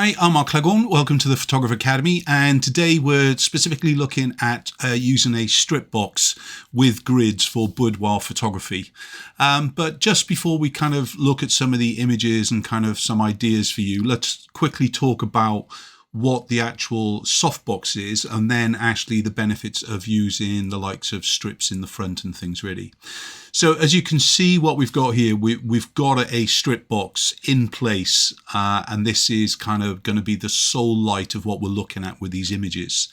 Hi, I'm Mark Cleghorn. Welcome to the Photographer Academy, and today we're specifically looking at using a strip box with grids for boudoir photography. But just before we kind of look at some of the images and kind of some ideas for you, let's quickly talk about what the actual softbox is, and then actually the benefits of using the likes of strips in the front and things really. So as you can see, what we've got here, we've got a strip box in place, and this is kind of going to be the sole light of what we're looking at with these images.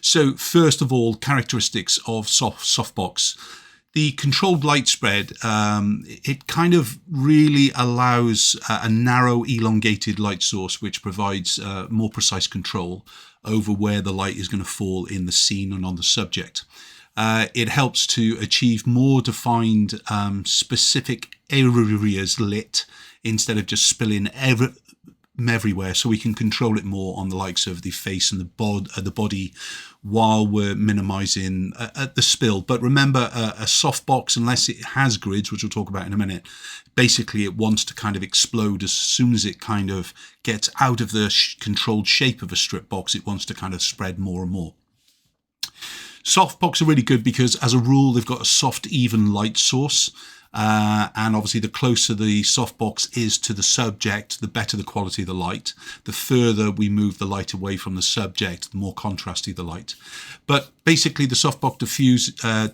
So first of all, characteristics of softbox. The controlled light spread, it kind of really allows a narrow elongated light source which provides more precise control over where the light is going to fall in the scene and on the subject. It helps to achieve more defined specific areas lit instead of just spilling everywhere, so we can control it more on the likes of the face and the body while we're minimizing the spill. But remember, a softbox, unless it has grids, which we'll talk about in a minute, basically it wants to kind of explode as soon as it kind of gets out of the controlled shape of a strip box. It wants to kind of spread more and more. Softbox are really good because, as a rule, they've got a soft, even light source. And obviously the closer the softbox is to the subject, the better the quality of the light. The further we move the light away from the subject, the more contrasty the light. But basically the softbox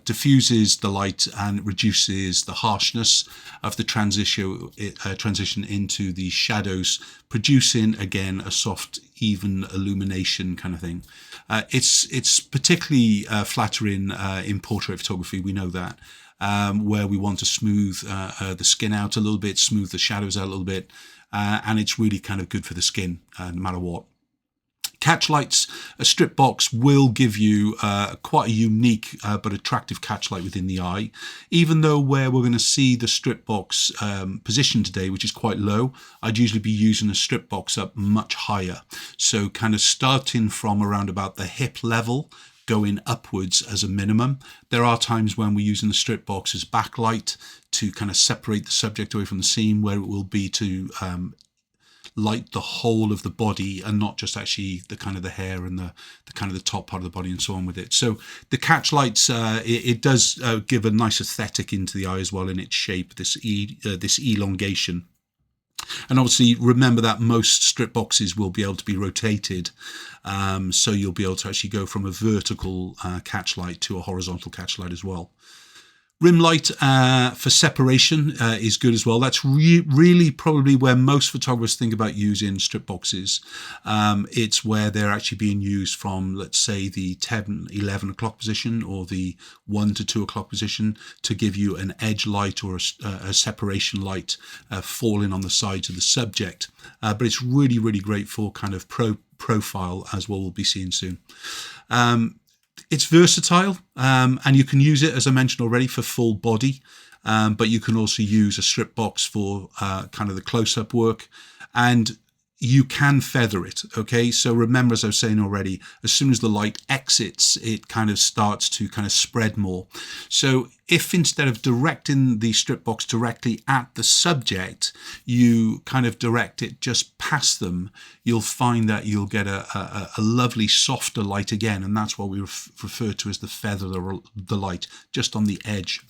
diffuses the light and reduces the harshness of the transition into the shadows, producing again a soft, even illumination kind of thing. It's particularly flattering in portrait photography, we know that. Where we want to smooth the skin out a little bit, smooth the shadows out a little bit, and it's really kind of good for the skin no matter what. Catchlights, a strip box will give you quite a unique but attractive catchlight within the eye, even though where we're going to see the strip box position today, which is quite low. I'd usually be using a strip box up much higher, so kind of starting from around about the hip level, going upwards as a minimum. There are times when we're using the strip box as backlight to kind of separate the subject away from the scene, where it will be to light the whole of the body and not just actually the kind of the hair and the kind of the top part of the body and so on with it. So the catchlights, it does give a nice aesthetic into the eye as well in its shape, this elongation. And obviously remember that most strip boxes will be able to be rotated, so you'll be able to actually go from a vertical catchlight to a horizontal catchlight as well. Rim light for separation is good as well. That's really probably where most photographers think about using strip boxes. It's where they're actually being used from, let's say, the 10, 11 o'clock position or the 1 to 2 o'clock position to give you an edge light or a separation light falling on the sides of the subject. But it's really, really great for kind of profile, as we'll be seeing soon. It's versatile, and you can use it, as I mentioned already, for full body, but you can also use a strip box for kind of the close-up work, and you can feather it, okay? So remember, as I was saying already, as soon as the light exits, it kind of starts to kind of spread more. So if instead of directing the strip box directly at the subject, you kind of direct it just past them, you'll find that you'll get a lovely softer light again, and that's what we refer to as the feather the light, just on the edge.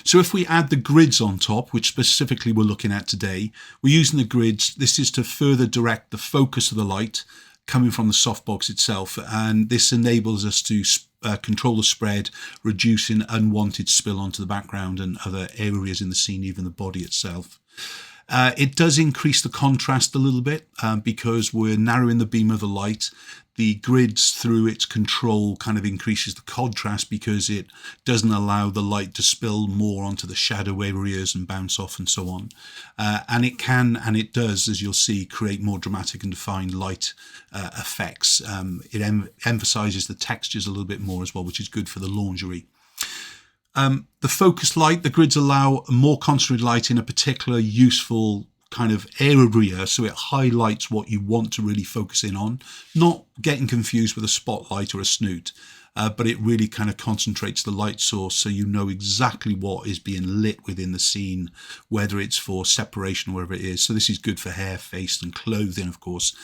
So if we add the grids on top, which specifically we're looking at today, we're using the grids. This is to further direct the focus of the light coming from the softbox itself, and this enables us to control the spread, reducing unwanted spill onto the background and other areas in the scene, even the body itself. It does increase the contrast a little bit because we're narrowing the beam of the light. The grids, through its control, kind of increases the contrast because it doesn't allow the light to spill more onto the shadow areas and bounce off and so on. And it can, and it does, as you'll see, create more dramatic and defined light effects. It emphasizes the textures a little bit more as well, which is good for the lingerie. The focus light, the grids allow more concentrated light in a particular useful kind of area, so it highlights what you want to really focus in on, not getting confused with a spotlight or a snoot. but it really kind of concentrates the light source so you know exactly what is being lit within the scene, whether it's for separation or whatever it is. So this is good for hair, face and clothing, of course,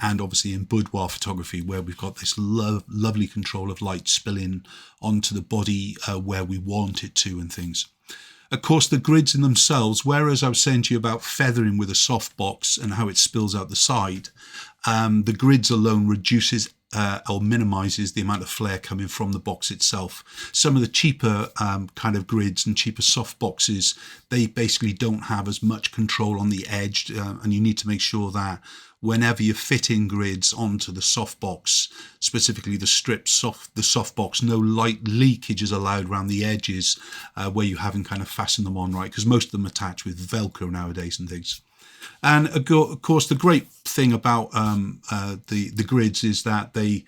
and obviously in boudoir photography, where we've got this lovely control of light spilling onto the body where we want it to and things. Of course, the grids in themselves, whereas I was saying to you about feathering with a softbox and how it spills out the side, the grids alone reduces or minimises the amount of flare coming from the box itself. Some of the cheaper kind of grids and cheaper soft boxes, they basically don't have as much control on the edge, and you need to make sure that whenever you fit in grids onto the softbox, specifically the softbox, no light leakage is allowed around the edges where you haven't kind of fastened them on right, because most of them attach with Velcro nowadays and things. And of course, the great thing about the grids is that they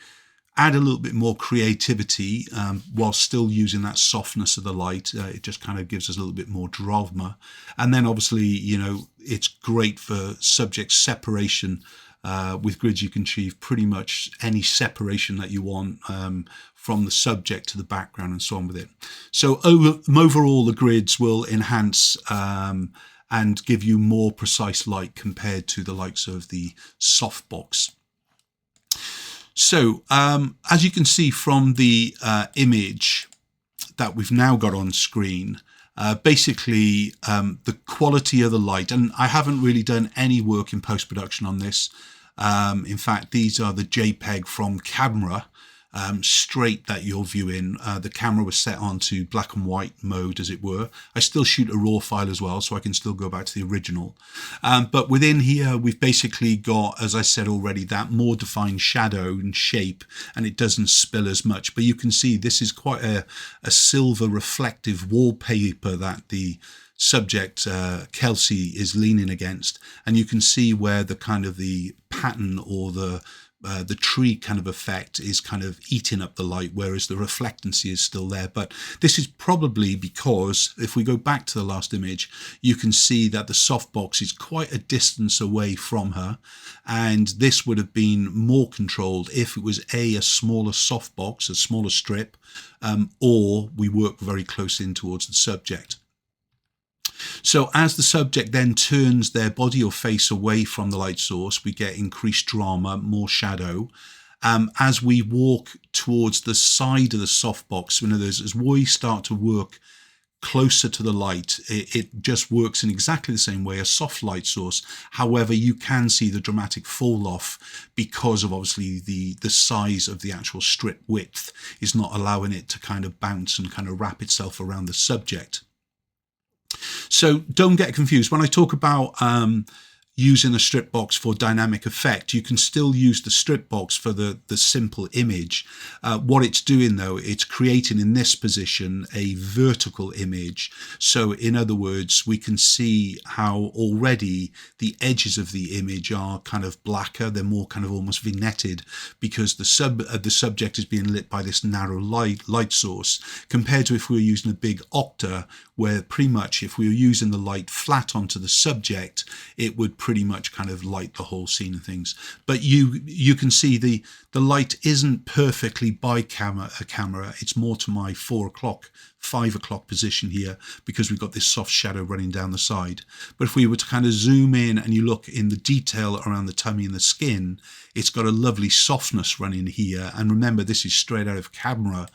add a little bit more creativity while still using that softness of the light. It just kind of gives us a little bit more drama. And then obviously, you know, it's great for subject separation. With grids, you can achieve pretty much any separation that you want from the subject to the background and so on with it. So overall, the grids will enhance and give you more precise light compared to the likes of the softbox. So as you can see from the image that we've now got on screen, basically the quality of the light, and I haven't really done any work in post-production on this. In fact, these are the JPEG from camera, straight that you're viewing. The camera was set onto black and white mode, as it were. I still shoot a raw file as well, so I can still go back to the original. But within here, we've basically got, as I said already, that more defined shadow and shape, and it doesn't spill as much. But you can see this is quite a silver reflective wallpaper that the subject Kelsey is leaning against, and you can see where the kind of the pattern or the tree kind of effect is kind of eating up the light, whereas the reflectancy is still there. But this is probably because if we go back to the last image, you can see that the softbox is quite a distance away from her, and this would have been more controlled if it was a smaller softbox, a smaller strip, or we work very close in towards the subject. So as the subject then turns their body or face away from the light source, we get increased drama, more shadow. As we walk towards the side of the softbox, in other words, as we start to work closer to the light, it just works in exactly the same way, a soft light source. However, you can see the dramatic fall off because of obviously the size of the actual strip width is not allowing it to kind of bounce and kind of wrap itself around the subject. So don't get confused. When I talk about using a strip box for dynamic effect, you can still use the strip box for the simple image. What it's doing though, it's creating in this position a vertical image. So in other words, we can see how already the edges of the image are kind of blacker. They're more kind of almost vignetted because the subject is being lit by this narrow light source, compared to if we were using a big octa, where pretty much if we were using the light flat onto the subject, it would pretty much kind of light the whole scene and things. But you can see the light isn't perfectly by camera. It's more to my 4 o'clock, 5 o'clock position here, because we've got this soft shadow running down the side. But if we were to kind of zoom in and you look in the detail around the tummy and the skin, it's got a lovely softness running here. And remember, this is straight out of camera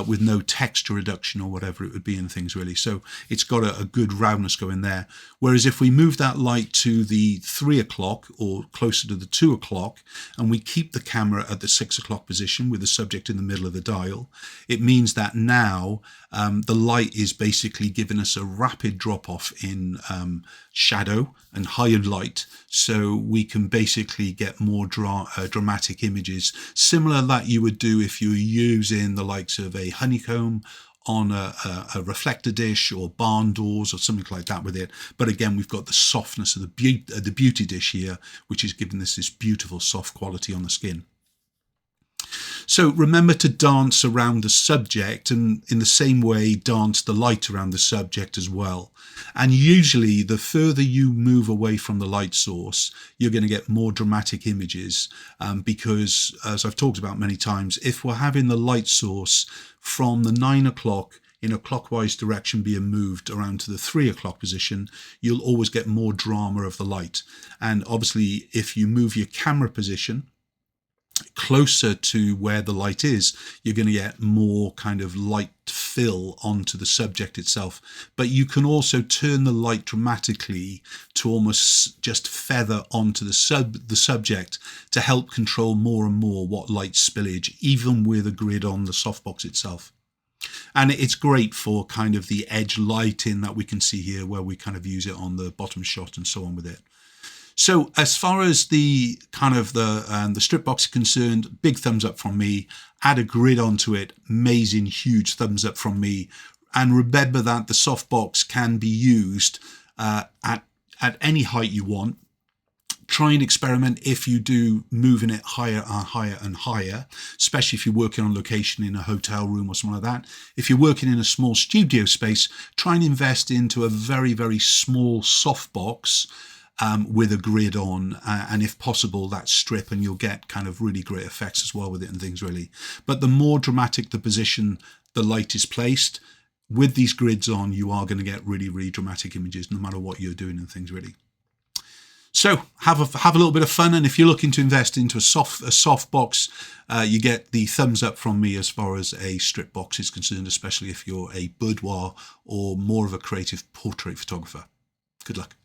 with no texture reduction or whatever it would be in things really. So it's got a good roundness going there. Whereas if we move that light to the 3 o'clock or closer to the 2 o'clock, and we keep the camera at the 6 o'clock position with the subject in the middle of the dial, it means that now the light is basically giving us a rapid drop off in shadow and higher light, so we can basically get more dramatic images, similar that you would do if you were using the likes of a honeycomb on a reflector dish or barn doors or something like that with it. But again, we've got the softness of the beauty dish here, which is giving us this beautiful soft quality on the skin. So remember to dance around the subject, and in the same way dance the light around the subject as well. And usually the further you move away from the light source, you're going to get more dramatic images, because, as I've talked about many times, if we're having the light source from the 9 o'clock in a clockwise direction being moved around to the 3 o'clock position, you'll always get more drama of the light. And obviously if you move your camera position closer to where the light is, you're going to get more kind of light fill onto the subject itself. But you can also turn the light dramatically to almost just feather onto the subject to help control more and more what light spillage, even with a grid on the softbox itself. And it's great for kind of the edge lighting that we can see here, where we kind of use it on the bottom shot and so on with it. So as far as the kind of the strip box is concerned, big thumbs up from me. Add a grid onto it, amazing, huge thumbs up from me. And remember that the softbox can be used at any height you want. Try and experiment if you do moving it higher and higher and higher, especially if you're working on location in a hotel room or something like that. If you're working in a small studio space, try and invest into a very, very small softbox with a grid on, and if possible that strip, and you'll get kind of really great effects as well with it and things really. But the more dramatic the position the light is placed with these grids on, you are going to get really, really dramatic images no matter what you're doing and things really. So have a little bit of fun, and if you're looking to invest into a soft box, you get the thumbs up from me as far as a strip box is concerned, especially if you're a boudoir or more of a creative portrait photographer. Good luck.